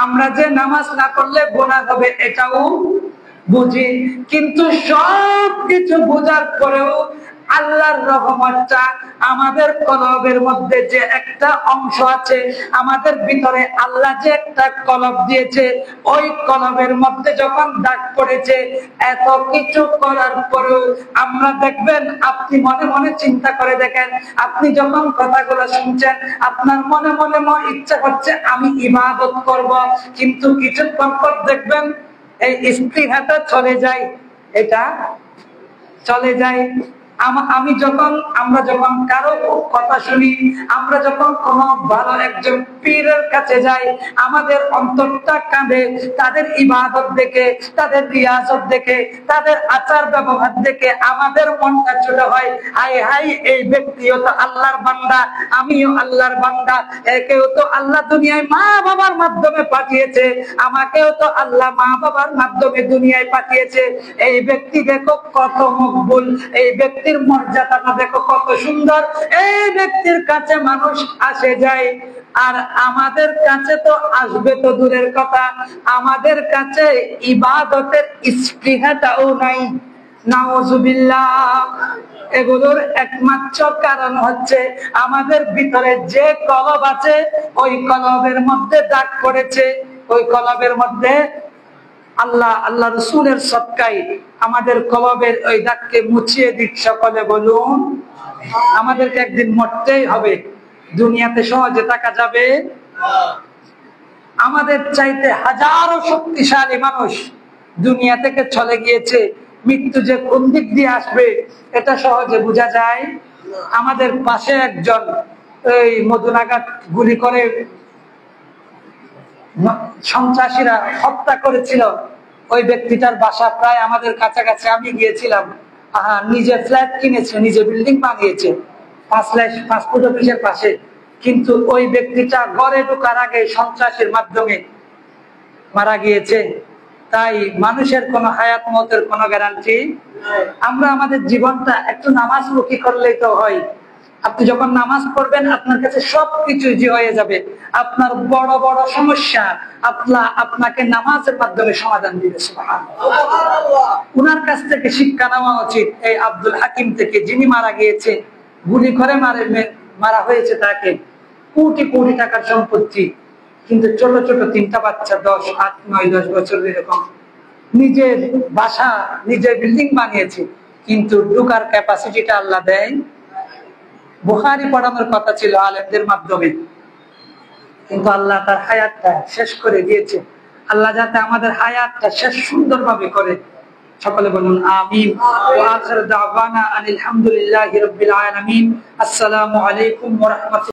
আমরা যে নামাজ না করলে গুনাহ হবে এটাও বুঝি, কিন্তু সব কিছু বোঝার পরেও আল্লাহর রহমতটা আমাদের কলবের মধ্যে যে একটা অংশ আছে, আমাদের ভিতরে আল্লাহ যে একটা কলব দিয়েছে, ওই কলবের মধ্যে যখন দাগ পড়েছে, এত কিছু করার পরেও আমরা দেখবেন, আপনি মনে মনে চিন্তা করে দেখেন, আপনি যখন কথাগুলো শুনছেন আপনার মনে মনে ইচ্ছা করছে আমি ইবাদত করব, কিন্তু কিছুক্ষণ পর দেখবেন এই স্পৃহাটা চলে যায়, এটা চলে যায়। আমরা যখন কারো কথা শুনি, আমরা যখন কোন ভালো একজন পীরের কাছে যাই, আমাদের অন্তরটা কাঁদে তাদের ইবাদত দেখে, তাদের রিয়াজত দেখে, তাদের আচার ব্যবহার দেখে আমাদের মনটা ছোট হয়। হায় হায়, এই ব্যক্তিও তো আল্লাহর বান্দা, আমিও আল্লাহর বান্দা, একেও তো আল্লাহ দুনিয়ায় মা বাবার মাধ্যমে পাঠিয়েছে, আমাকেও তো আল্লাহ মা বাবার মাধ্যমে দুনিয়ায় পাঠিয়েছে। এই ব্যক্তি দেখো কত মকবুল, এই ব্যক্তির মর্যাদাটা দেখো কত সুন্দর, এই ব্যক্তির কাছে মানুষ আসে যায়। আর আমাদের কাছে তো আসবে তো দূরের কথা, আমাদের কাছে ইবাদতের স্পৃহাটাও নাই। নাউজুবিল্লাহ। এগুলোর একমাত্র কারণ হচ্ছে আমাদের ভিতরে যে কলব আছে, ওই কলবের মধ্যে দাগ পড়েছে, ওই কলবের মধ্যে আল্লাহ রসুলের সদকায় আমাদের কলবের ওই দাগকে মুছিয়ে দিক। সকলে বলুন, আমাদেরকে একদিন মরতেই হবে, দুনিয়াতে সহজে থাকা যাবে। আমাদের চাইতে হাজারো শক্তিশালী মানুষ দুনিয়া থেকে চলে গিয়েছে, মৃত্যু যে কোন দিক দিয়ে আসবে এটা সহজে বোঝা যায়। আমাদের পাশে একজন এই মধুনাগাদ গুলি করে সন্ত্রাসীরা হত্যা করেছিল, ওই ব্যক্তিটার বাসা প্রায় আমাদের কাছাকাছি, আমি গিয়েছিলাম। নিজে ফ্ল্যাট কিনেছে, নিজে বিল্ডিং বানিয়েছে 5 ফুট অফিসের পাশে, কিন্তু ওই ব্যক্তিটা ঘরে ঢোকার আগে সন্ত্রাসীর মাধ্যমে মারা গিয়েছে। তাই মানুষের কোন হায়াত মতের কোন গ্যারান্টি। আমরা আমাদের জীবনটা একটু নামাজমুখী করলেই তো হয়। আপনি যখন নামাজ পড়বেন আপনার কাছে সবকিছু ইজি হয়ে যাবে। আপনার বড় বড় সমস্যা আপনাকে নামাজের মাধ্যমে সমাধান দিবে। সুবহানাল্লাহ। উনার কাছ থেকে শিক্ষা নেওয়া উচিত। এই আব্দুল হাকিম থেকে, যিনি মারা গিয়েছে, গুলি করে মারা হয়েছে তাকে, কোটি কোটি টাকার সম্পত্তি, কিন্তু ছোট ছোট 3টা বাচ্চা, 10, 8, 9, 10 বছর, এরকম নিজের বাসা, নিজের বিল্ডিং বানিয়েছে, কিন্তু ঢুকার ক্যাপাসিটিটা আল্লাহ দেয়। বুখারী পড়ানোর কথা ছিল আলেমদের মাধ্যমে, কিন্তু আল্লাহ তার হায়াতটা শেষ করে দিয়েছে। আল্লাহ যাতে আমাদের হায়াতটা শেষ সুন্দরভাবে করে। সকলে বলুন আমিন। ওয়া আখিরু দাওয়ানা আলহামদুলিল্লাহি রাব্বিল আলামিন। আসসালামু আলাইকুম ওয়া রাহমাতুল্লাহ।